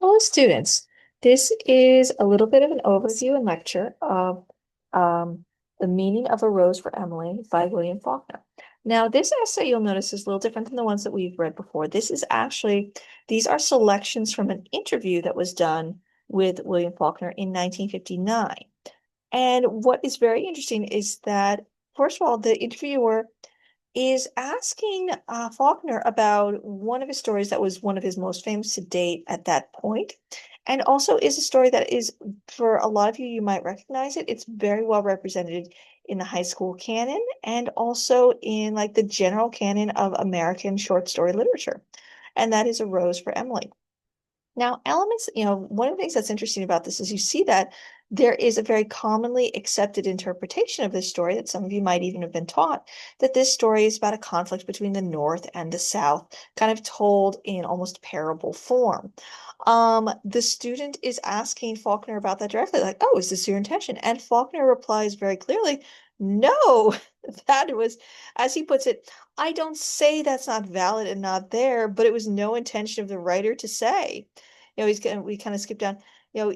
Hello, students. This is a little bit of an overview and lecture of um, The Meaning of a Rose for Emily by William Faulkner. Now, this essay you'll notice is a little different than the ones that we've read before. These are selections from an interview that was done with William Faulkner in 1959. And what is very interesting is that, first of all, the interviewer is asking Faulkner about one of his stories that was one of his most famous to date at that point, and also is a story that is, for a lot of you, you might recognize it. It's very well represented in the high school canon and also in like the general canon of American short story literature. And that is A Rose for Emily. Now, one of the things that's interesting about this is you see that there is a very commonly accepted interpretation of this story that some of you might even have been taught, that this story is about a conflict between the North and the South, kind of told in almost parable form. The student is asking Faulkner about that directly, like, oh, is this your intention? And Faulkner replies very clearly, no, that was, as he puts it, I don't say that's not valid and not there, but it was no intention of the writer to say. We kind of skip down. You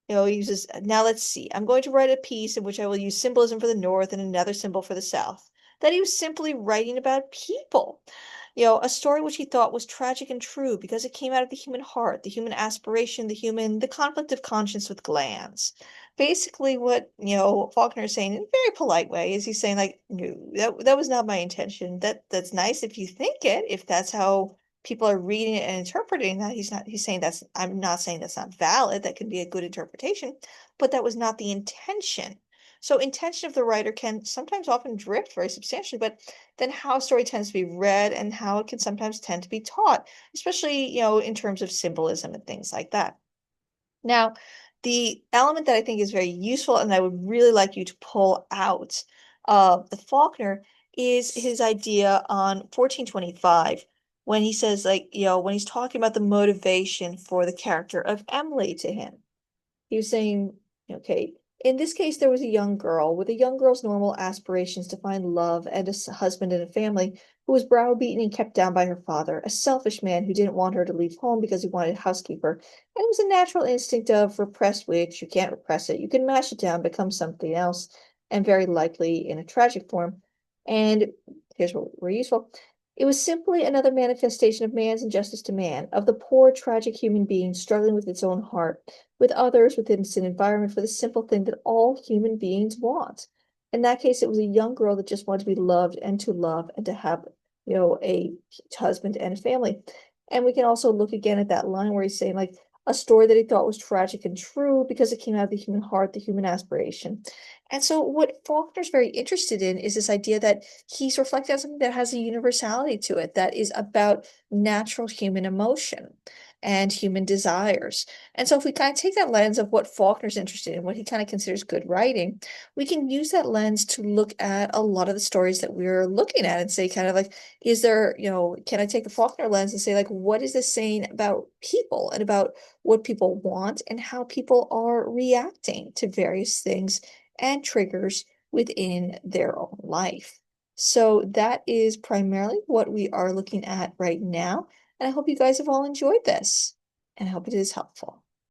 know, he uses, now let's see. I'm going to write a piece in which I will use symbolism for the North and another symbol for the South. That he was simply writing about people. A story which he thought was tragic and true because it came out of the human heart, the human aspiration, the conflict of conscience with glands. Basically, what, Faulkner is saying in a very polite way is he's saying, like, no, that was not my intention. That's nice if you think it, if that's how people are reading it and interpreting that. He's saying I'm not saying that's not valid. That can be a good interpretation, but that was not the intention. So intention of the writer can sometimes often drift very substantially, but then how a story tends to be read and how it can sometimes tend to be taught, especially, in terms of symbolism and things like that. Now, the element that I think is very useful and I would really like you to pull out of the Faulkner is his idea on 1425 when he says, like, when he's talking about the motivation for the character of Emily to him. He was saying, okay, in this case, there was a young girl with a young girl's normal aspirations to find love and a husband and a family who was browbeaten and kept down by her father, a selfish man who didn't want her to leave home because he wanted a housekeeper. And it was a natural instinct of repressed witch. You can't repress it. You can mash it down, become something else, and very likely in a tragic form. And here's what we're useful. It was simply another manifestation of man's injustice to man, of the poor, tragic human being struggling with its own heart, with others within its environment for the simple thing that all human beings want. In that case, it was a young girl that just wanted to be loved and to have, a husband and a family. And we can also look again at that line where he's saying, like, a story that he thought was tragic and true because it came out of the human heart, the human aspiration. And so, what Faulkner's very interested in is this idea that he's reflecting on something that has a universality to it, that is about natural human emotion and human desires. And so if we kind of take that lens of what Faulkner's interested in, what he kind of considers good writing, we can use that lens to look at a lot of the stories that we're looking at and say, kind of like, is there, can I take the Faulkner lens and say, like, what is this saying about people and about what people want and how people are reacting to various things and triggers within their own life? So that is primarily what we are looking at right now. And I hope you guys have all enjoyed this and I hope it is helpful.